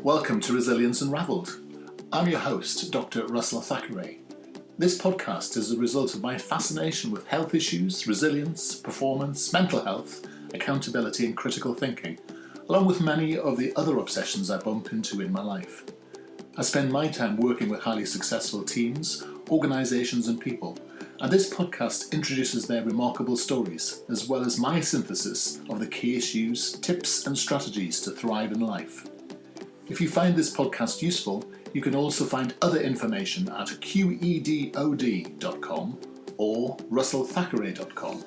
Welcome to Resilience Unravelled. I'm your host, Dr. Russell Thackeray. This podcast is a result of my fascination with health issues, resilience, performance, mental health, accountability and critical thinking, along with many of the other obsessions I bump into in my life. I spend my time working with highly successful teams, organisations and people, and this podcast introduces their remarkable stories, as well as my synthesis of the key issues, tips and strategies to thrive in life. If you find this podcast useful, you can also find other information at qedod.com or russellthackeray.com.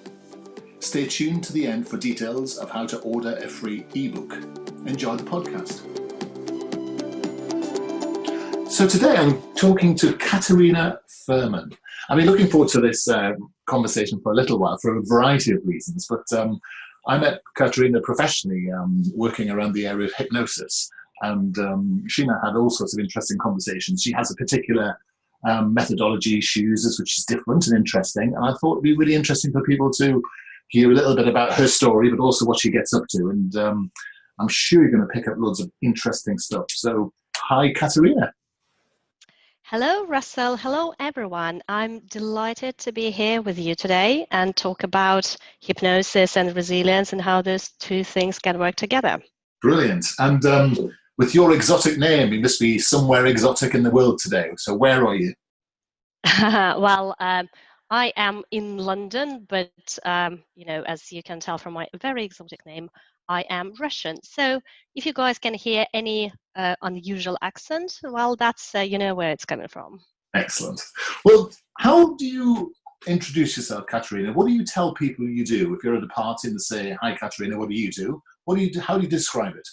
Stay tuned to the end for details of how to order a free ebook. Enjoy the podcast. So today I'm talking to Katerina Furman. I've been looking forward to this conversation for a little while for a variety of reasons, but I met Katerina professionally working around the area of hypnosis. And she and I had all sorts of interesting conversations. She has a particular methodology she uses, which is different and interesting. And I thought it'd be really interesting for people to hear a little bit about her story, but also what she gets up to. And I'm sure you're going to pick up loads of interesting stuff. So, hi, Katerina. Hello, Russell. Hello, everyone. I'm delighted to be here with you today and talk about hypnosis and resilience and how those two things can work together. Brilliant. And with your exotic name, you must be somewhere exotic in the world today. So where are you? Well, I am in London, but, as you can tell from my very exotic name, I am Russian. So if you guys can hear any unusual accent, well, that's, where it's coming from. Excellent. Well, how do you introduce yourself, Katerina? What do you tell people you do? If you're at a party and they say, hi, Katerina, what do you do? How do you describe it?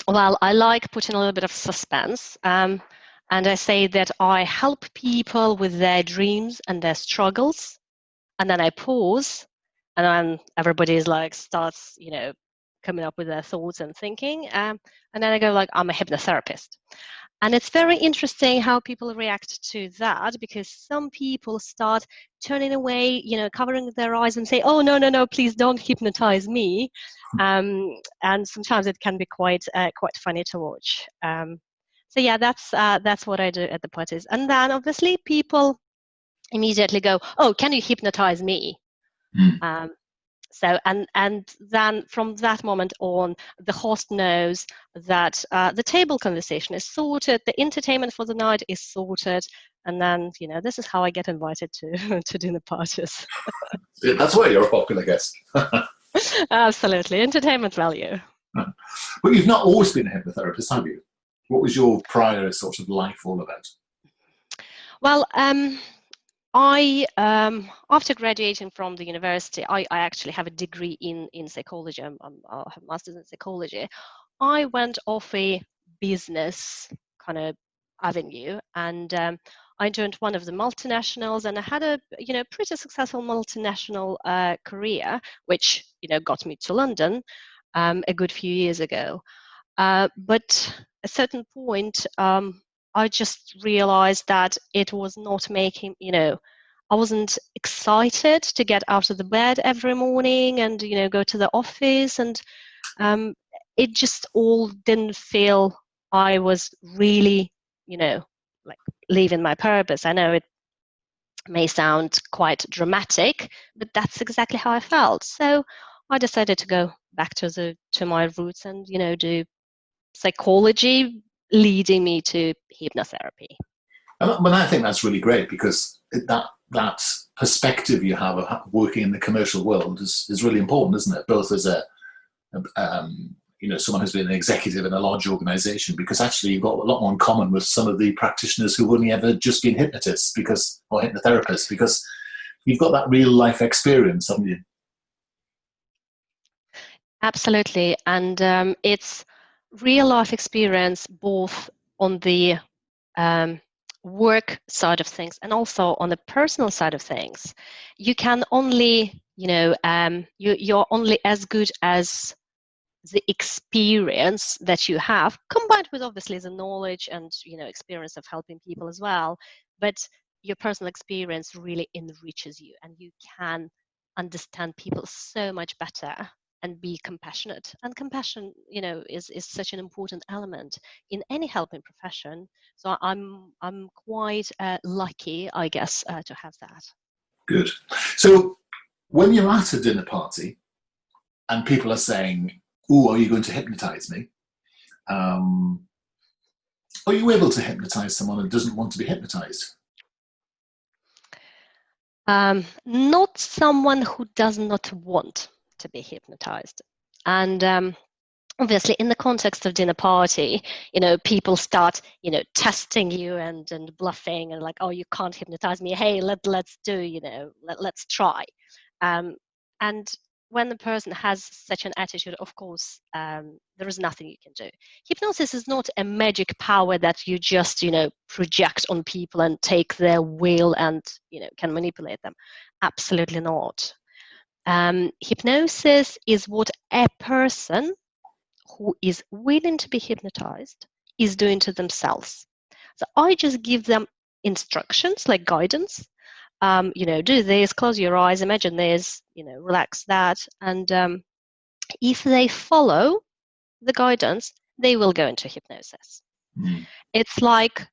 Well, I like putting a little bit of suspense, and I say that I help people with their dreams and their struggles, and then I pause, and then everybody is starts, coming up with their thoughts and thinking, and then I go I'm a hypnotherapist. And it's very interesting how people react to that, because some people start turning away, covering their eyes and say, oh, no, please don't hypnotize me. And sometimes it can be quite funny to watch. So yeah, that's what I do at the parties. And then obviously people immediately go, oh, can you hypnotize me? So and then from that moment on, the host knows that the table conversation is sorted, the entertainment for the night is sorted, and then this is how I get invited to dinner parties. That's why you're a popular guest. Absolutely, entertainment value. But you've not always been a hypnotherapist, have you? What was your prior sort of life all about? Well, I after graduating from the university, I actually have a degree in psychology. I have a master's in psychology. I went off a business kind of avenue, and I joined one of the multinationals, and I had a pretty successful multinational career, which got me to London a good few years ago. But at a certain point, I just realized that it was not making, I wasn't excited to get out of the bed every morning and, go to the office. And it just all didn't feel I was really, living my purpose. I know it may sound quite dramatic, but that's exactly how I felt. So I decided to go back to my roots and, do psychology, leading me to hypnotherapy. And I think that's really great, because that perspective you have of working in the commercial world is really important, isn't it? Both as someone who's been an executive in a large organization, because actually you've got a lot more in common with some of the practitioners who've only ever just been hypnotists or hypnotherapists, because you've got that real life experience, haven't you? Absolutely. And it's real life experience both on the work side of things and also on the personal side of things. You can only, you're only as good as the experience that you have, combined with obviously the knowledge and experience of helping people as well. But your personal experience really enriches you, and you can understand people so much better and be compassionate. And compassion, is such an important element in any helping profession. So I'm quite lucky, I guess, to have that. Good. So when you're at a dinner party and people are saying, "Oh, are you going to hypnotize me?" Are you able to hypnotize someone who doesn't want to be hypnotized? Not someone who does not want to be hypnotized. And obviously, in the context of dinner party, people start, testing you and bluffing and like, oh, you can't hypnotize me. Hey, let's do, let's try. And when the person has such an attitude, of course, there is nothing you can do. Hypnosis is not a magic power that you just, project on people and take their will and, can manipulate them. Absolutely not. Hypnosis is what a person who is willing to be hypnotized is doing to themselves. So I just give them instructions, like guidance. Do this, close your eyes, imagine this, relax that. And if they follow the guidance, they will go into hypnosis. Mm. It's like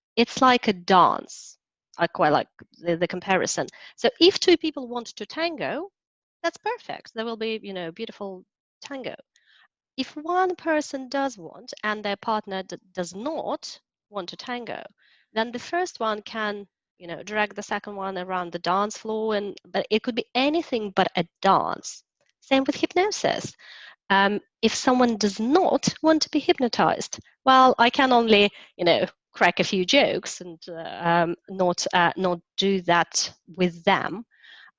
a dance. I quite like the comparison. So if two people want to tango, that's perfect. There will be, beautiful tango. If one person does want and their partner does not want to tango, then the first one can, drag the second one around the dance floor, but it could be anything but a dance. Same with hypnosis. If someone does not want to be hypnotized, well, I can only, crack a few jokes and not do that with them.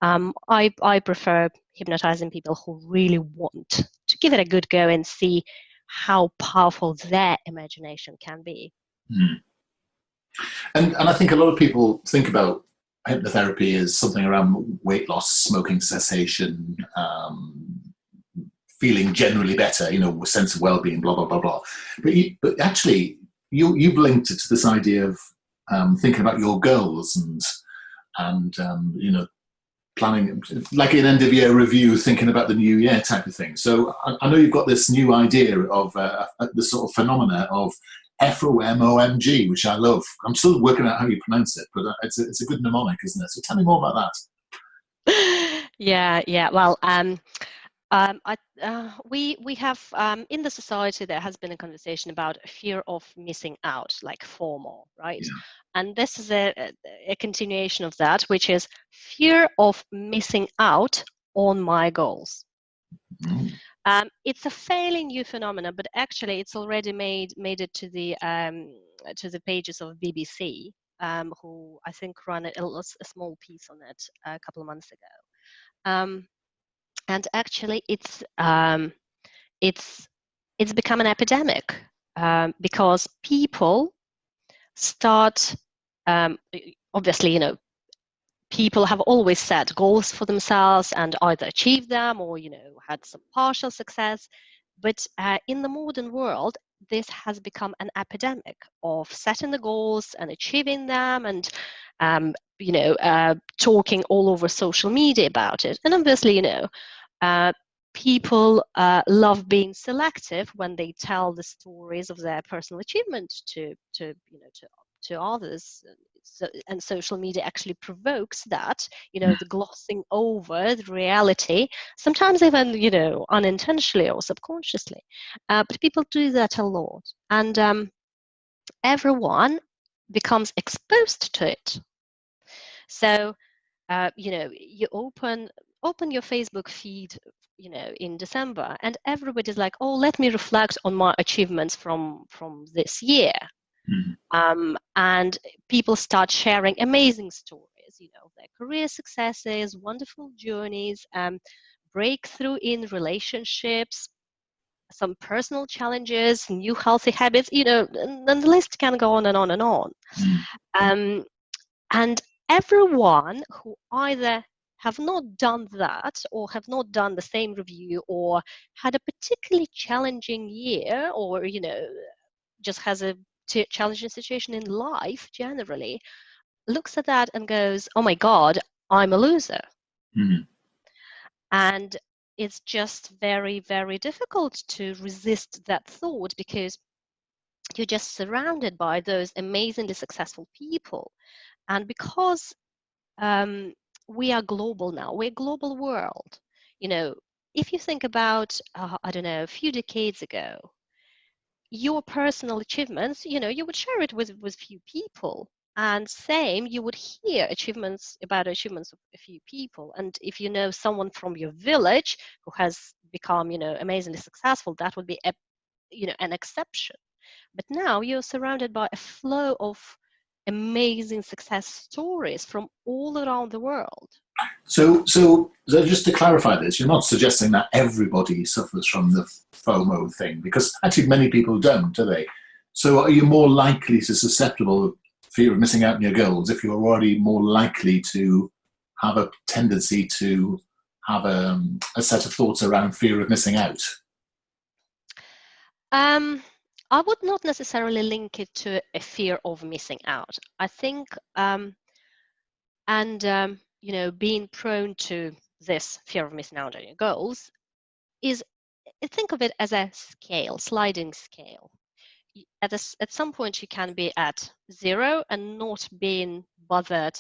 I prefer hypnotizing people who really want to give it a good go and see how powerful their imagination can be. Mm. And I think a lot of people think about hypnotherapy as something around weight loss, smoking cessation, feeling generally better, a sense of well-being, blah, blah, blah, blah. But actually, you've linked it to this idea of thinking about your goals and planning, like an end of year review, thinking about the new year type of thing. So I know you've got this new idea of the sort of phenomena of FOMOMG, which I love. I'm still working out how you pronounce it, but it's a good mnemonic, isn't it? So tell me more about that. Yeah. Well, we have in the society there has been a conversation about fear of missing out, like FOMO, right? Yeah. And this is a continuation of that, which is fear of missing out on my goals. Mm. It's a fairly new phenomenon, but actually it's already made it to the pages of BBC, who I think ran a small piece on it a couple of months ago. And actually, it's become an epidemic because people start. Obviously, people have always set goals for themselves and either achieved them or had some partial success. But in the modern world, this has become an epidemic of setting the goals and achieving them, and talking all over social media about it. And obviously, people love being selective when they tell the stories of their personal achievement to others. And social media actually provokes that, the glossing over the reality, sometimes even, unintentionally or subconsciously. But people do that a lot. And everyone becomes exposed to it. So, you open your Facebook feed, in December, and everybody's like, oh, let me reflect on my achievements from this year. Mm. And people start sharing amazing stories, their career successes, wonderful journeys, breakthrough in relationships, some personal challenges, new healthy habits, and the list can go on and on and on. Mm. And everyone who either have not done that or have not done the same review or had a particularly challenging year or, just has a challenging situation in life generally, looks at that and goes, oh my God, I'm a loser. Mm. And, it's just very, very difficult to resist that thought, because you're just surrounded by those amazingly successful people. And because we are global now, we're a global world. You know, if you think about, I don't know, a few decades ago, your personal achievements, you would share it with few people. And same, you would hear achievements of a few people. And if you know someone from your village who has become, amazingly successful, that would be an exception. But now you're surrounded by a flow of amazing success stories from all around the world. So just to clarify this, you're not suggesting that everybody suffers from the FOMO thing, because actually many people don't, do they? So are you more likely to susceptible fear of missing out on your goals if you're already more likely to have a tendency to have a set of thoughts around fear of missing out? I would not necessarily link it to a fear of missing out. I think, being prone to this fear of missing out on your goals is, think of it as a scale, sliding scale. At some point, you can be at 0 and not being bothered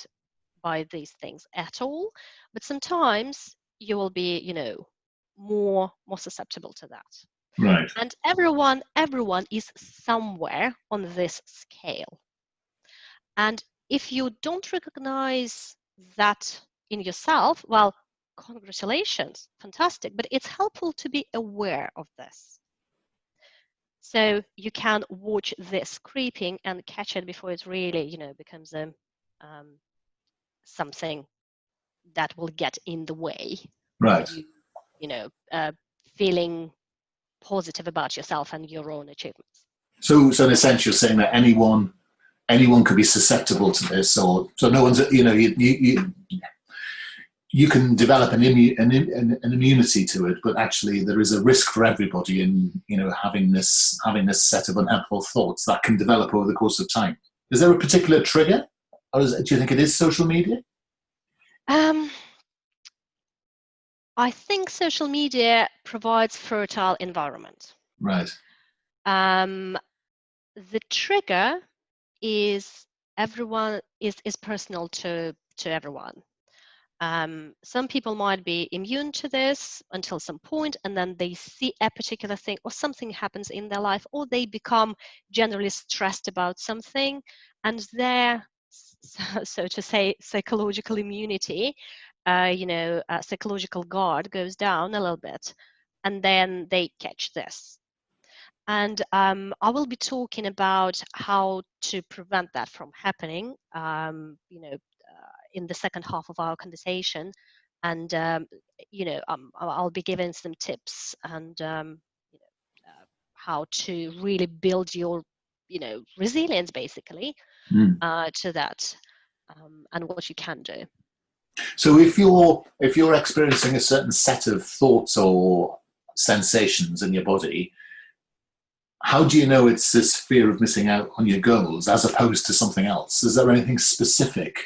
by these things at all, but sometimes you will be, more susceptible to that. Right. And everyone is somewhere on this scale. And if you don't recognize that in yourself, well, congratulations, fantastic, but it's helpful to be aware of this. So you can watch this creeping and catch it before it really, becomes something that will get in the way Right. of feeling positive about yourself and your own achievements. So in a sense, you're saying that anyone could be susceptible to this, or so no one's, you can develop an immunity to it, but actually there is a risk for everybody in having this set of unhelpful thoughts that can develop over the course of time. Is there a particular trigger, or do you think it is social media? I think social media provides fertile environment. Right. The trigger is personal to everyone. Some people might be immune to this until some point, and then they see a particular thing or something happens in their life, or they become generally stressed about something, and their, so to say, psychological immunity, psychological guard goes down a little bit, and then they catch this. And I will be talking about how to prevent that from happening, in the second half of our conversation. And, I'll be giving some tips and how to really build your, resilience, basically, to that, and what you can do. So if you're experiencing a certain set of thoughts or sensations in your body, how do you know it's this fear of missing out on your goals as opposed to something else? Is there anything specific?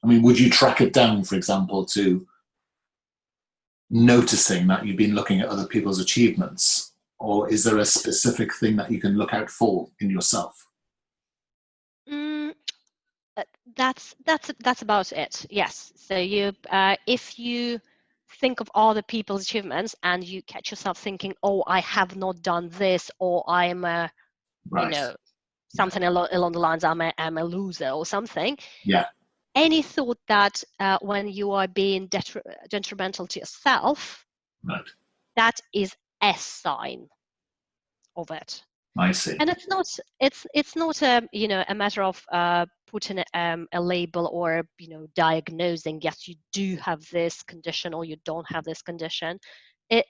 I mean, would you track it down, for example, to noticing that you've been looking at other people's achievements? Or is there a specific thing that you can look out for in yourself? That's about it. Yes. So if you think of other people's achievements and you catch yourself thinking, "Oh, I have not done this," or "I am a," Right. something along the lines, "I'm a loser," or something. Yeah. Any thought that when you are being detrimental to yourself, right, that is a sign of it. I see. And it's not a matter of putting a label or diagnosing, yes, you do have this condition or you don't have this condition.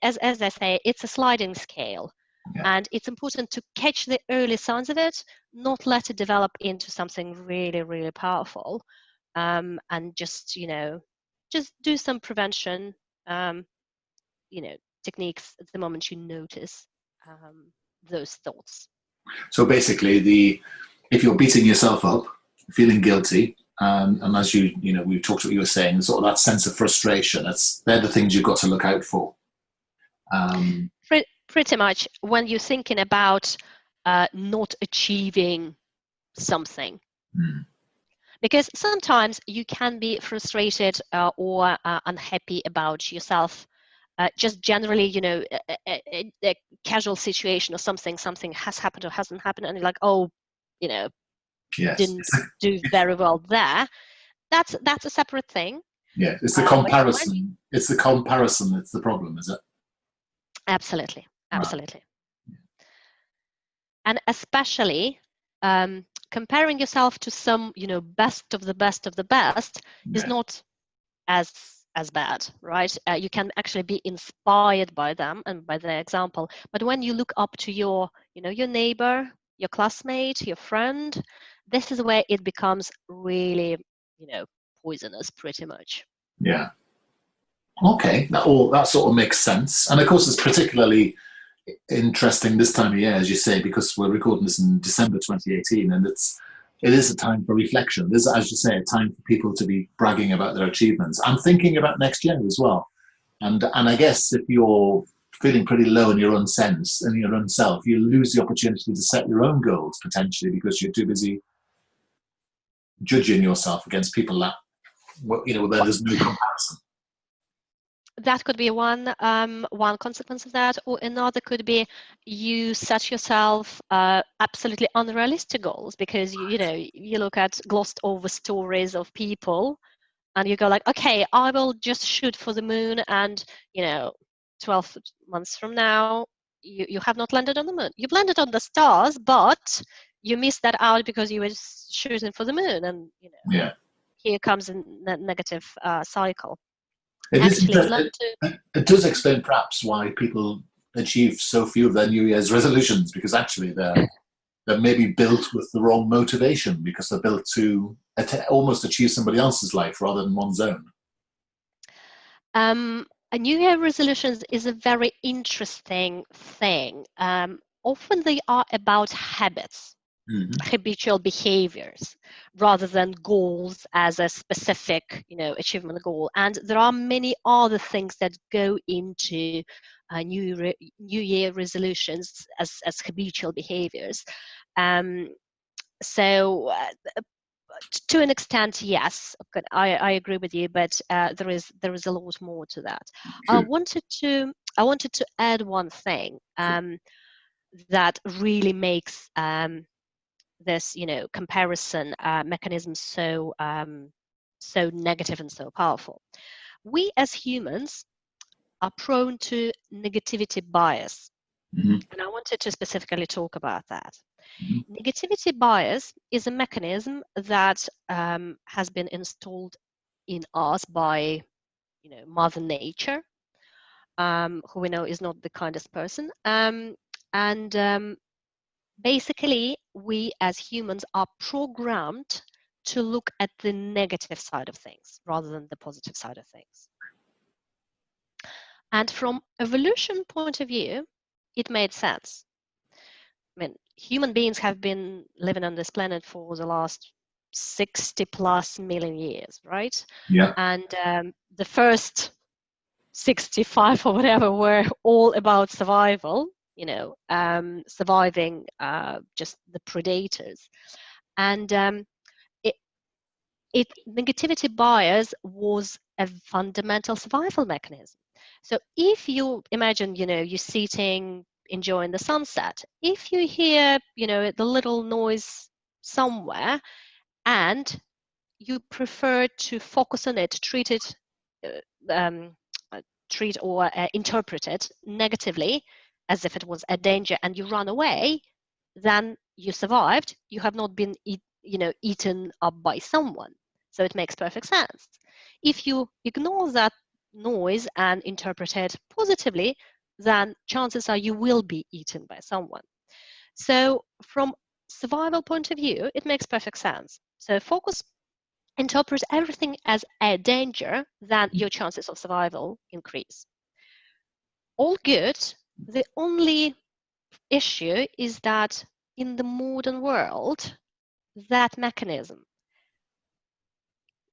As I say, it's a sliding scale. Yeah. And it's important to catch the early signs of it, not let it develop into something really, really powerful, and just do some prevention techniques at the moment you notice those thoughts. So basically, if you're beating yourself up, feeling guilty, and as we've talked about, you were saying, sort of that sense of frustration, they're the things you've got to look out for. Pretty much when you're thinking about not achieving something. Because sometimes you can be frustrated or unhappy about yourself. Just generally, a casual situation or something has happened or hasn't happened, and you're like, oh, yes, didn't do very well there. That's a separate thing. Yeah, it's the comparison. It's the comparison that's the problem, is it? Absolutely, Right. absolutely. And especially comparing yourself to some, best of the best of the best is not as bad, right? You can actually be inspired by them and by their example. But when you look up to your neighbor, your classmate, your friend, this is where it becomes really, poisonous, pretty much. Yeah. Okay, that sort of makes sense. And of course, it's particularly interesting this time of year, as you say, because we're recording this in December 2018, and it is a time for reflection. There's, as you say, a time for people to be bragging about their achievements and thinking about next year as well. And I guess if you're feeling pretty low in your own sense and your own self, you lose the opportunity to set your own goals potentially because you're too busy judging yourself against people that where there's no comparison. That could be one consequence of that, or another could be you set yourself absolutely unrealistic goals because you look at glossed over stories of people and you go like, okay, I will just shoot for the moon, and 12 months from now you have not landed on the moon. You've landed on the stars, but you missed that out because you were shooting for the moon, and here comes a negative cycle. It does explain perhaps why people achieve so few of their New Year's resolutions, because actually they're maybe built with the wrong motivation, because they're built to almost achieve somebody else's life rather than one's own. A New Year resolutions is a very interesting thing. Often they are about habits. Habitual behaviors rather than goals as a specific achievement goal, and there are many other things that go into new year resolutions as habitual behaviors. So to an extent, yes, I agree with you, but there is a lot more to that. I wanted to add one thing that really makes this comparison mechanism so negative and so powerful. We as humans are prone to negativity bias, and I wanted to specifically talk about that. Negativity bias is a mechanism that has been installed in us by Mother Nature, who we know is not the kindest person, and basically, we as humans are programmed to look at the negative side of things rather than the positive side of things. And from evolution point of view, it made sense. I mean, human beings have been living on this planet for the last 60 plus million years, right? Yeah. And the first 65 or whatever were all about survival, surviving just the predators. And negativity bias was a fundamental survival mechanism. So if you imagine, you're sitting, enjoying the sunset, if you hear, the little noise somewhere and you prefer to focus on it, treat it, treat or interpret it negatively as if it was a danger, and you run away, then you survived. You have not been eaten up by someone. So it makes perfect sense. If you ignore that noise and interpret it positively, then chances are you will be eaten by someone. So from survival point of view, it makes perfect sense. So interpret everything as a danger, then your chances of survival increase. All good. The only issue is that in the modern world, that mechanism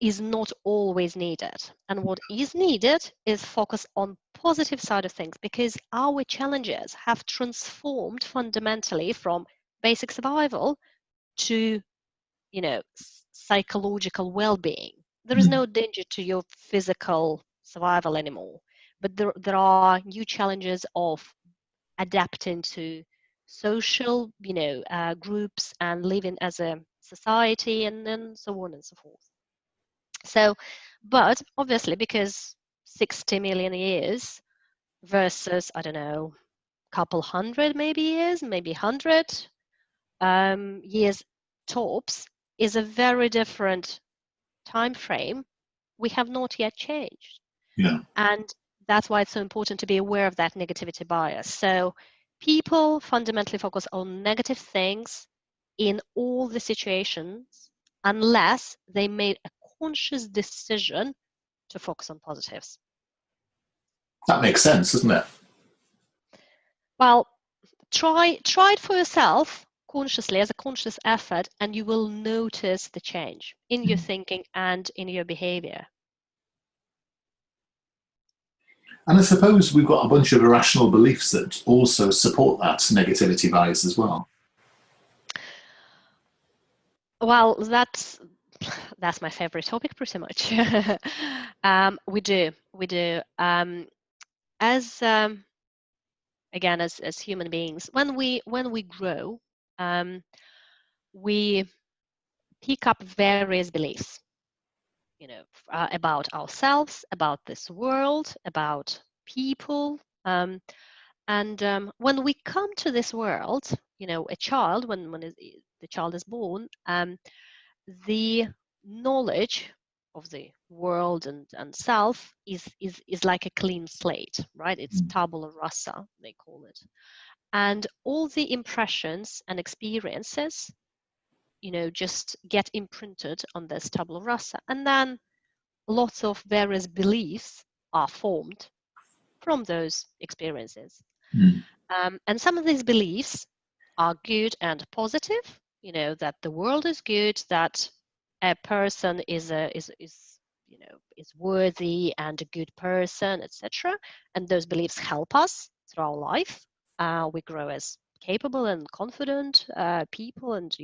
is not always needed. And what is needed is focus on positive side of things, because our challenges have transformed fundamentally from basic survival to, psychological well-being. There is Mm. no danger to your physical survival anymore, but there are new challenges of adapting to social, groups and living as a society, and then so on and so forth. So, but obviously, because 60 million years versus, I don't know, couple hundred maybe years, maybe 100 years tops, is a very different time frame. We have not yet changed. Yeah. And that's why it's so important to be aware of that negativity bias. So people fundamentally focus on negative things in all the situations unless they made a conscious decision to focus on positives. That makes sense, doesn't it? Well, try it for yourself consciously as a conscious effort, and you will notice the change in your thinking and in your behavior. And I suppose we've got a bunch of irrational beliefs that also support that negativity bias as well. Well, that's my favorite topic, pretty much. We do. As again, as human beings, when we grow, we pick up various beliefs, about ourselves, about this world, about people. And when we come to this world, a child, the child is born, the knowledge of the world and self is like a clean slate, right? It's tabula rasa, they call it. And all the impressions and experiences, just get imprinted on this tabula rasa. And then lots of various beliefs are formed from those experiences. Mm. And some of these beliefs are good and positive, that the world is good, that a person is worthy and a good person, etc. And those beliefs help us through our life. We grow as capable and confident people, and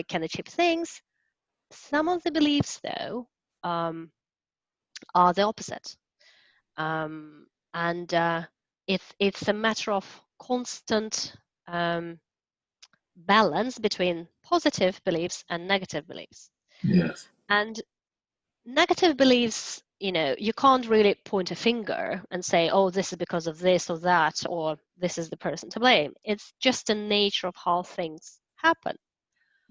can achieve things. Some of the beliefs, though, are the opposite. Um, and it's a matter of constant balance between positive beliefs and negative beliefs. Yes. And negative beliefs, you can't really point a finger and say, oh, this is because of this or that, or this is the person to blame. It's just the nature of how things happen.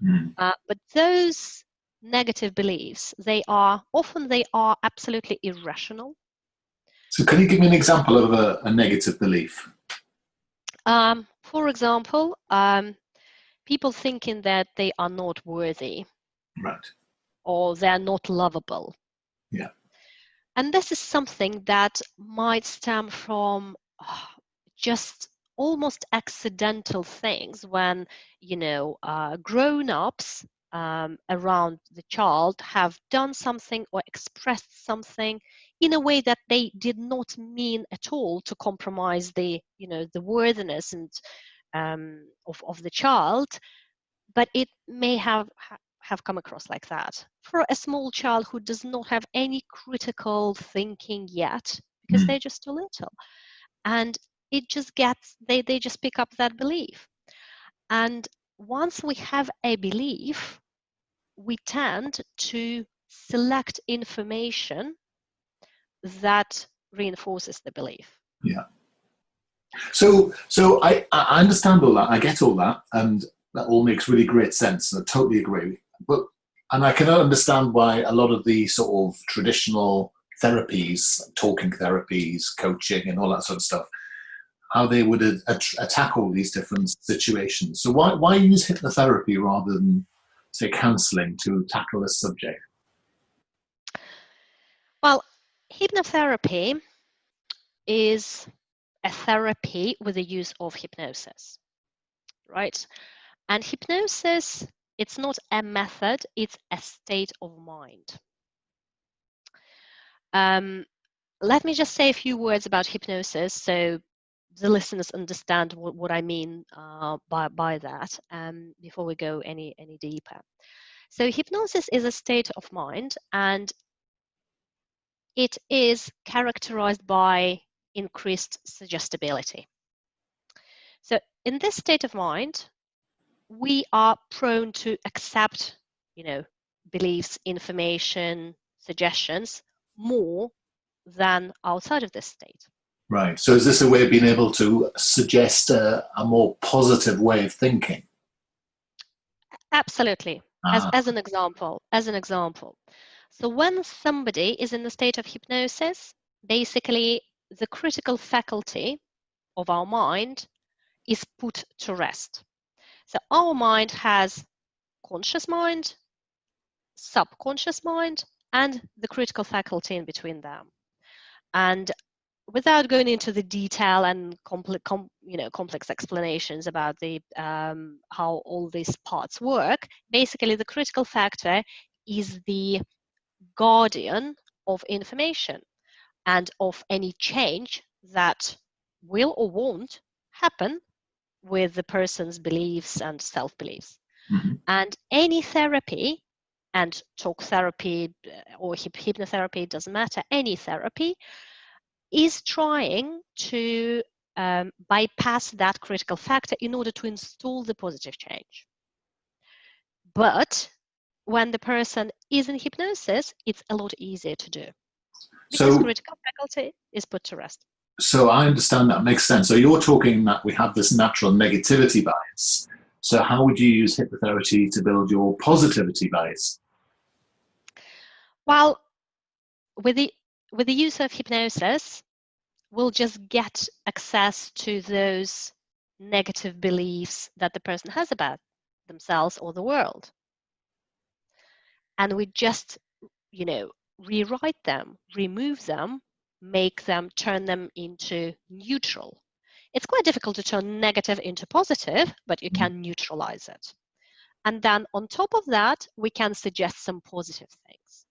Mm. But those negative beliefs, they are absolutely irrational. So can you give me an example of a negative belief? For example, people thinking that they are not worthy Right. or they're not lovable. Yeah. And this is something that might stem from just almost accidental things when, grown-ups around the child have done something or expressed something in a way that they did not mean at all to compromise the worthiness and of the child, but it may have come across like that. For a small child who does not have any critical thinking yet, because Mm. they're just too little. And it just gets, they just pick up that belief. And once we have a belief, we tend to select information that reinforces the belief. Yeah. So I understand all that. I get all that, and that all makes really great sense. And I totally agree. And I can understand why a lot of the sort of traditional therapies, talking therapies, coaching, and all that sort of stuff, how they would attack all these different situations. So why use hypnotherapy rather than, say, counselling to tackle this subject? Well, hypnotherapy is a therapy with the use of hypnosis, right? And hypnosis, it's not a method, it's a state of mind. Let me just say a few words about hypnosis so the listeners understand what I mean by that before we go any deeper. So hypnosis is a state of mind, and it is characterized by increased suggestibility. So in this state of mind, we are prone to accept, beliefs, information, suggestions more than outside of this state. Right. So is this a way of being able to suggest a more positive way of thinking? Absolutely. Ah, As an example, So when somebody is in the state of hypnosis, basically the critical faculty of our mind is put to rest. So our mind has conscious mind, subconscious mind, and the critical faculty in between them. And without going into the detail and complex explanations about the how all these parts work, basically the critical factor is the guardian of information and of any change that will or won't happen with the person's beliefs and self-beliefs. mhm. And any therapy, and talk therapy or hypnotherapy, doesn't matter, any therapy is trying to bypass that critical factor in order to install the positive change. But when the person is in hypnosis, it's a lot easier to do because So, critical faculty is put to rest. so I understand that makes sense. So you're talking that we have this natural negativity bias. So how would you use hypnotherapy to build your positivity bias? Well, with the use of hypnosis, we'll just get access to those negative beliefs that the person has about themselves or the world. And we just, rewrite them, remove them, make them, turn them into neutral. It's quite difficult to turn negative into positive, but you can neutralize it. And then on top of that, we can suggest some positive things.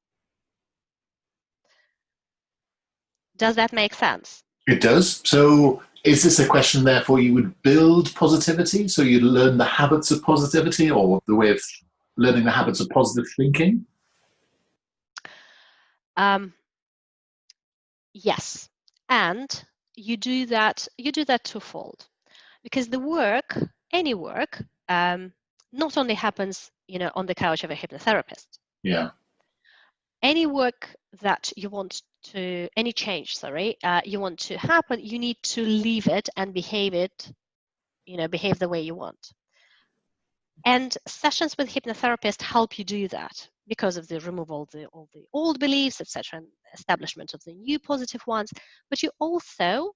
Does that make sense? It does. So is this a question, therefore, you would build positivity? So you learn the habits of positivity or the way of learning the habits of positive thinking? Um, yes. And you do that twofold. Because the work, any work, not only happens, on the couch of a hypnotherapist. Yeah. Any work that you want to, any change, sorry, you want to happen, you need to leave it and behave it, behave the way you want. And sessions with hypnotherapists help you do that because of the removal of the old beliefs, etc., and establishment of the new positive ones. But you also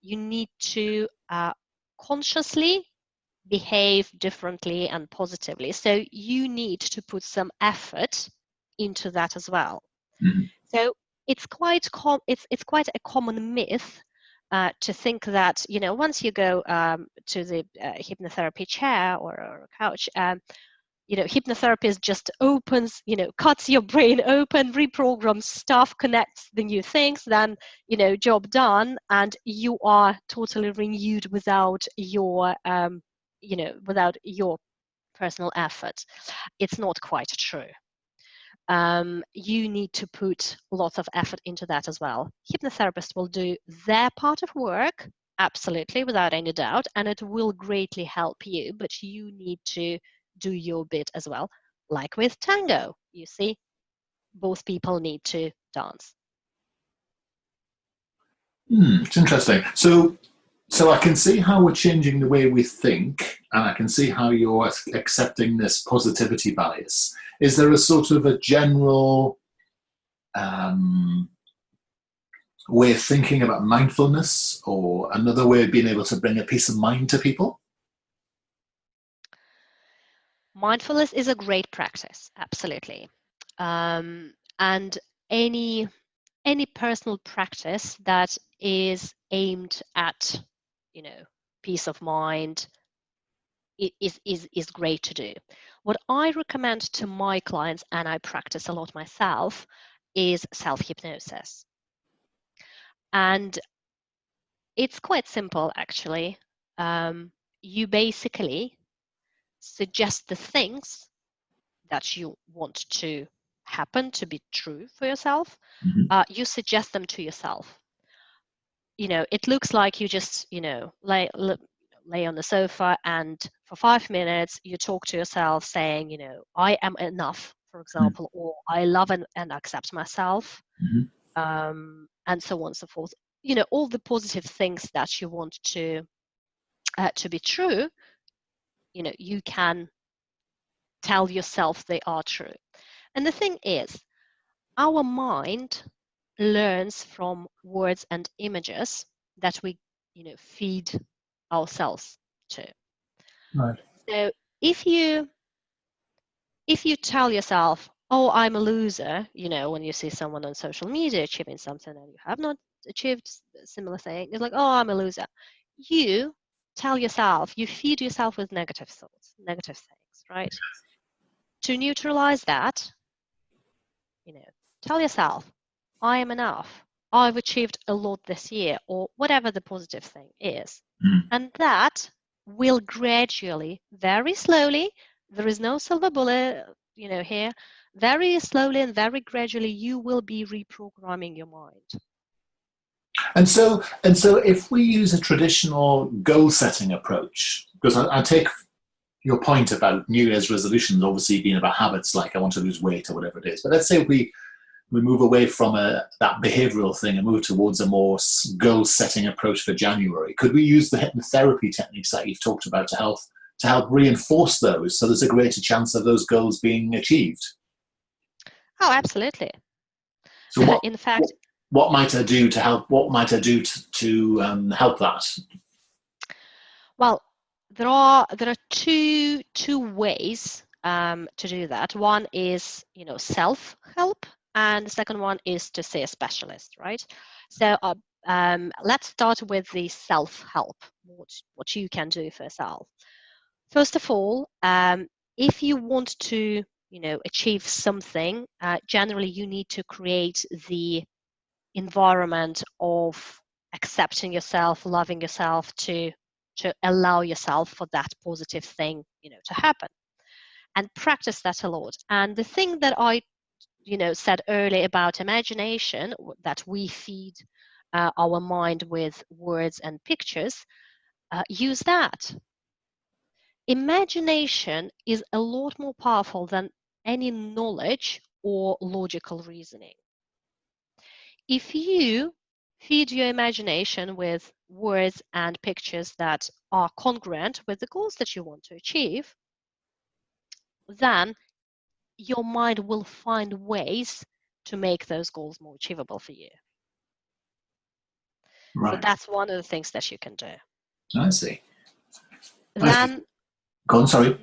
you need to consciously behave differently and positively. So you need to put some effort into that as well. Mhm. So it's quite it's quite a common myth to think that once you go to the hypnotherapy chair or couch, hypnotherapist just opens, cuts your brain open, reprograms stuff, connects the new things, then, job done, and you are totally renewed without your, without your personal effort. It's not quite true. You need to put lots of effort into that as well. Hypnotherapists will do their part of work, absolutely, without any doubt, and it will greatly help you, but you need to do your bit as well. Like with tango, you see, both people need to dance. It's interesting. So I can see how we're changing the way we think, and I can see how you're accepting this positivity bias. Is there a sort of a general um, way of thinking about mindfulness or another way of being able to bring a peace of mind to people? Mindfulness is a great practice, absolutely. And any personal practice that is aimed at, peace of mind is great to do. What I recommend to my clients, and I practice a lot myself, is self-hypnosis. And it's quite simple, actually. You basically suggest the things that you want to happen to be true for yourself. You suggest them to yourself. It looks like you just, lay on the sofa, and for 5 minutes you talk to yourself saying, I am enough, for example, or I love and accept myself, and so on and so forth. All the positive things that you want to be true, you can tell yourself they are true. And the thing is, our mind learns from words and images that we, feed ourselves to. Right. So if you tell yourself, oh, I'm a loser, when you see someone on social media achieving something and you have not achieved a similar thing, it's like, oh, I'm a loser. You tell yourself, you feed yourself with negative thoughts, negative things, right? To neutralize that, tell yourself, I am enough. I've achieved a lot this year, or whatever the positive thing is. And that will gradually, very slowly, there is no silver bullet, here, very slowly and very gradually, you will be reprogramming your mind. And so if we use a traditional goal setting approach, because I take your point about New Year's resolutions obviously being about habits, like I want to lose weight or whatever it is. But let's say we move away from that behavioral thing and move towards a more goal-setting approach for January. Could we use the hypnotherapy techniques that you've talked about to help reinforce those, so there's a greater chance of those goals being achieved? Oh, absolutely. So in fact, what might I do to help? What might I do to help that? Well, there are two ways to do that. One is self-help, and the second one is to see a specialist, right? So let's start with the self-help. What you can do for yourself. First of all, if you want to achieve something, generally you need to create the environment of accepting yourself, loving yourself, to allow yourself for that positive thing to happen, and practice that a lot. And the thing that I said earlier about imagination, that we feed our mind with words and pictures, use that. Imagination is a lot more powerful than any knowledge or logical reasoning. If you feed your imagination with words and pictures that are congruent with the goals that you want to achieve, then your mind will find ways to make those goals more achievable for you. Right. So that's one of the things that you can do. I see. Then, go on, sorry.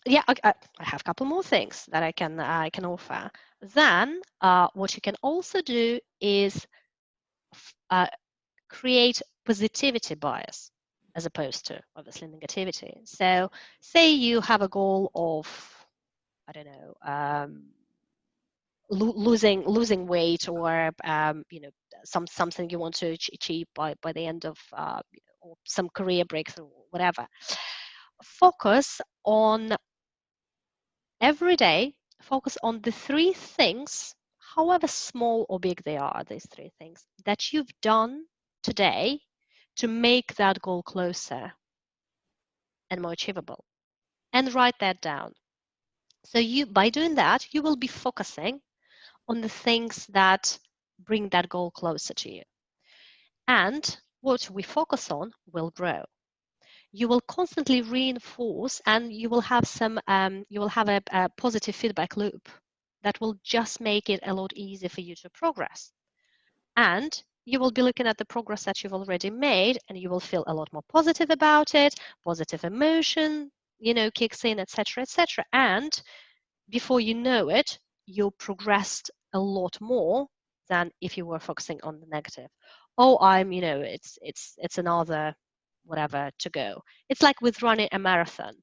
Yeah, I have a couple more things that I can offer. Then, what you can also do is create positivity bias as opposed to obviously negativity. So say you have a goal of, I don't know, losing weight, or something you want to achieve by the end of or some career breakthrough, whatever. Focus on every day, focus on the 3 things, however small or big they are, these 3 things that you've done today to make that goal closer and more achievable, and write that down. So by doing that, you will be focusing on the things that bring that goal closer to you. And what we focus on will grow. You will constantly reinforce, and you will have a positive feedback loop that will just make it a lot easier for you to progress. And you will be looking at the progress that you've already made, and you will feel a lot more positive about it. Positive emotion, kicks in, etc., etc. And before you know it, you'll progressed a lot more than if you were focusing on the negative. Oh, it's another whatever to go. It's like with running a marathon.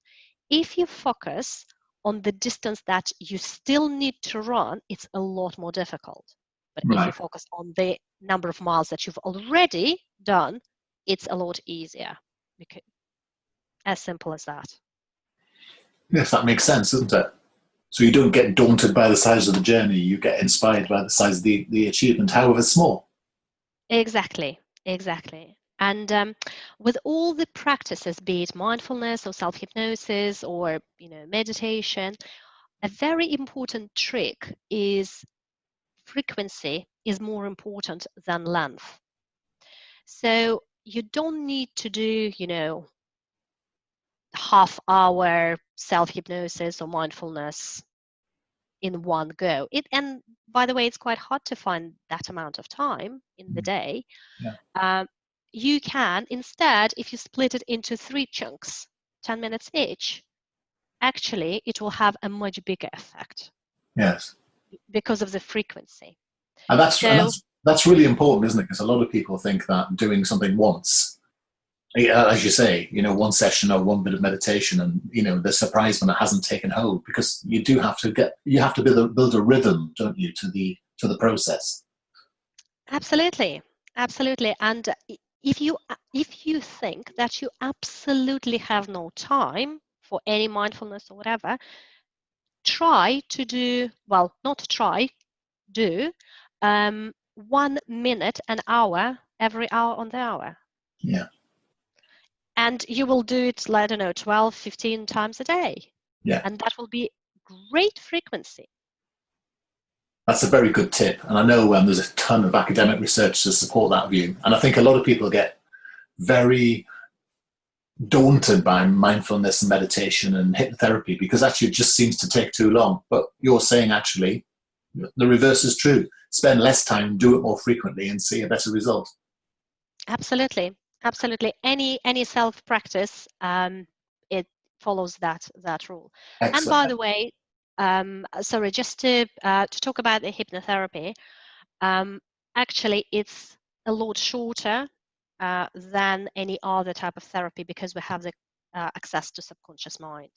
If you focus on the distance that you still need to run, it's a lot more difficult. But if you Right. focus on the number of miles that you've already done, it's a lot easier. Because, as simple as that. Yes, that makes sense, doesn't it? So you don't get daunted by the size of the journey, you get inspired by the size of the achievement, however small. Exactly, exactly. And with all the practices, be it mindfulness or self-hypnosis or meditation, a very important trick is frequency is more important than length. So you don't need to do, half-hour self-hypnosis or mindfulness in one go. And by the way, it's quite hard to find that amount of time in the day. Yeah. Um, you can instead, if you split it into 3 chunks, 10 minutes each, actually it will have a much bigger effect Yes. because of the frequency. And that's and So that's really important, isn't it? Because a lot of people think that doing something once, as you say, one session or one bit of meditation, and they're surprised when it hasn't taken hold, because you have to build a rhythm, don't you, to the process. absolutely, absolutely. And if you think that you absolutely have no time for any mindfulness or whatever, try to do, well, not try, do 1 minute an hour every hour on the hour. Yeah. And you will do it, I don't know, 12, 15 times a day. Yeah. And that will be great frequency. That's a very good tip. And I know there's a ton of academic research to support that view. And I think a lot of people get very daunted by mindfulness and meditation and hypnotherapy because actually it just seems to take too long. But you're saying actually the reverse is true. Spend less time, do it more frequently, and see a better result. Absolutely, absolutely. Any self practice, it follows that rule. And by Excellent. the way, sorry, just to talk about the hypnotherapy. Actually, it's a lot shorter than any other type of therapy because we have the access to subconscious mind.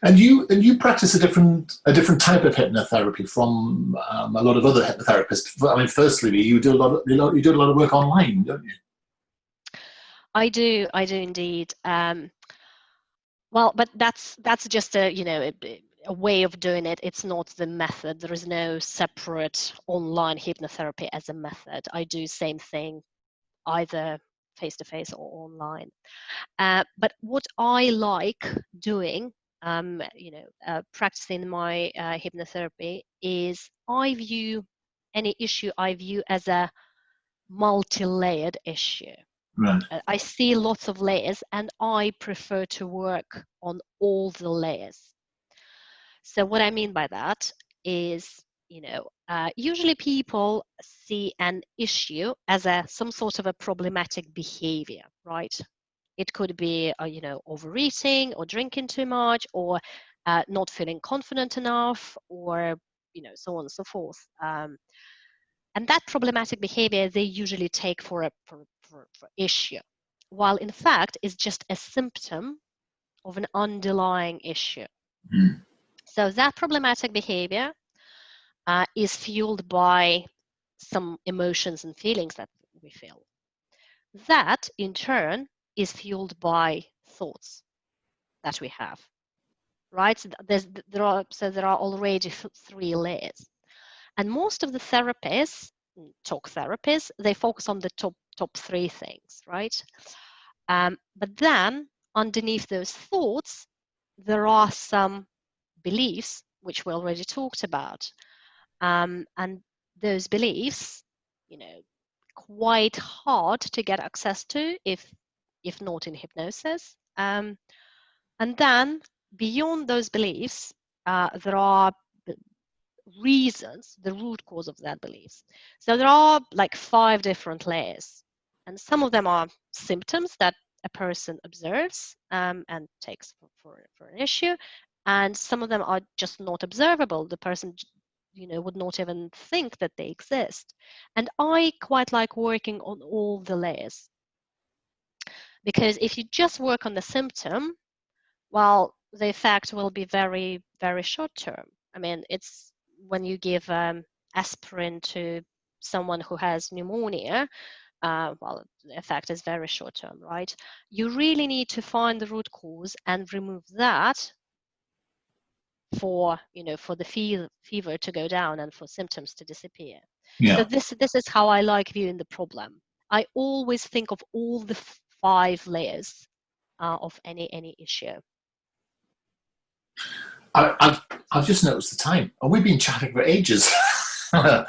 And you practice a different type of hypnotherapy from a lot of other hypnotherapists. I mean, firstly, you do a lot of work online, don't you? I do indeed. Well, but that's just a way of doing it. It's not the method. There is no separate online hypnotherapy as a method. I do same thing either face to face or online. But what I like doing, practicing my hypnotherapy, is any issue I view as a multi-layered issue. Right. I see lots of layers and I prefer to work on all the layers. So what I mean by that is, usually people see an issue as some sort of a problematic behavior, right? It could be, overeating or drinking too much or not feeling confident enough or, so on and so forth. And that problematic behavior they usually take for issue, while in fact is just a symptom of an underlying issue. Mm. So that problematic behavior is fueled by some emotions and feelings that we feel. That in turn is fueled by thoughts that we have, right? So there are already 3 layers. And most of the therapists, talk therapists, they focus on the top 3 things, right? But then underneath those thoughts, there are some beliefs, which we already talked about. And those beliefs, quite hard to get access to if not in hypnosis. And then beyond those beliefs, there are reasons, the root cause of that beliefs. So there are like 5 different layers, and some of them are symptoms that a person observes and takes for an issue, and some of them are just not observable. The person would not even think that they exist. And I quite like working on all the layers, because if you just work on the symptom, well, the effect will be very, very short term. I mean, it's when you give aspirin to someone who has pneumonia, well, the effect is very short term, right? You really need to find the root cause and remove that for the fever to go down and for symptoms to disappear. Yeah. So this is how I like viewing the problem. I always think of all the 5 layers of any issue. I've just noticed the time, and we've been chatting for ages. and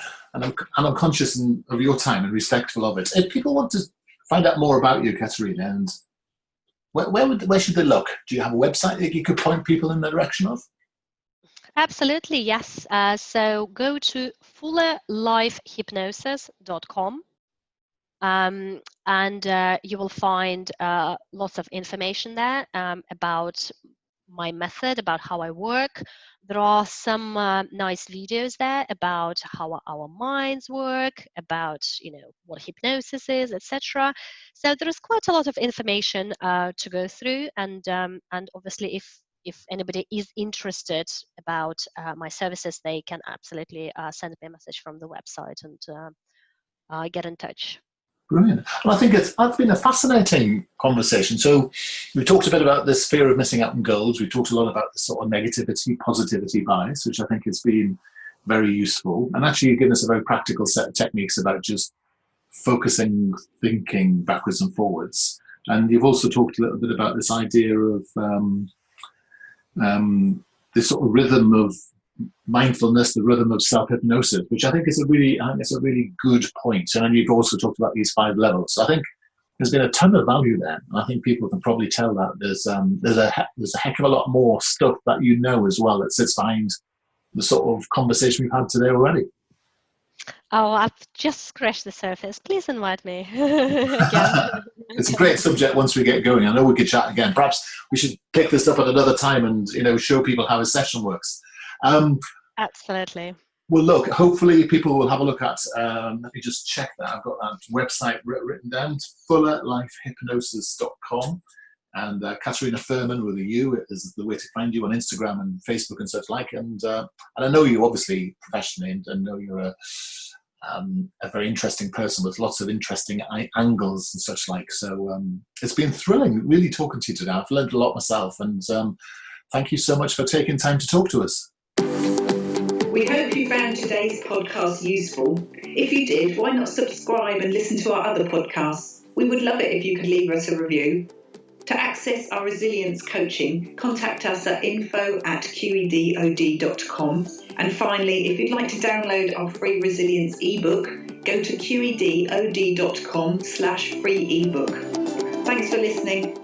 I'm conscious of your time and respectful of it. If people want to find out more about you, Katerina, and where should they look? Do you have a website that you could point people in the direction of? Absolutely, yes. So go to fullerlifehypnosis.com, and you will find lots of information there about my method, about how I work. There are some nice videos there about how our minds work, about what hypnosis is, etc. So there is quite a lot of information to go through, and obviously if anybody is interested about my services, they can absolutely send me a message from the website and get in touch. Brilliant. Well, I think it's been a fascinating conversation. So we talked a bit about this fear of missing out on goals. We talked a lot about the sort of negativity, positivity bias, which I think has been very useful. And actually you've given us a very practical set of techniques about just focusing, thinking backwards and forwards. And you've also talked a little bit about this idea of this sort of rhythm of mindfulness, the rhythm of self-hypnosis, which I think is a really good point. And then you've also talked about these 5 levels. So I think there's been a ton of value there. And I think people can probably tell that there's a heck of a lot more stuff that as well that sits behind the sort of conversation we've had today already. Oh, I've just scratched the surface. Please invite me again. It's a great subject once we get going. I know we could chat again. Perhaps we should pick this up at another time and show people how a session works. Absolutely. Well, look, hopefully people will have a look at, let me just check that. I've got that website written down, fullerlifehypnosis.com. And Katerina Furman with a U is the way to find you on Instagram and Facebook and such like. And I know you obviously professionally, and know you're a very interesting person with lots of interesting angles and such like. So it's been thrilling really talking to you today. I've learned a lot myself, and thank you so much for taking time to talk to us. We hope you found today's podcast useful. If you did, why not subscribe and listen to our other podcasts? We would love it if you could leave us a review. To access our resilience coaching, contact us at info@qedod.com. And finally, if you'd like to download our free resilience ebook, go to qedod.com/free ebook. Thanks for listening.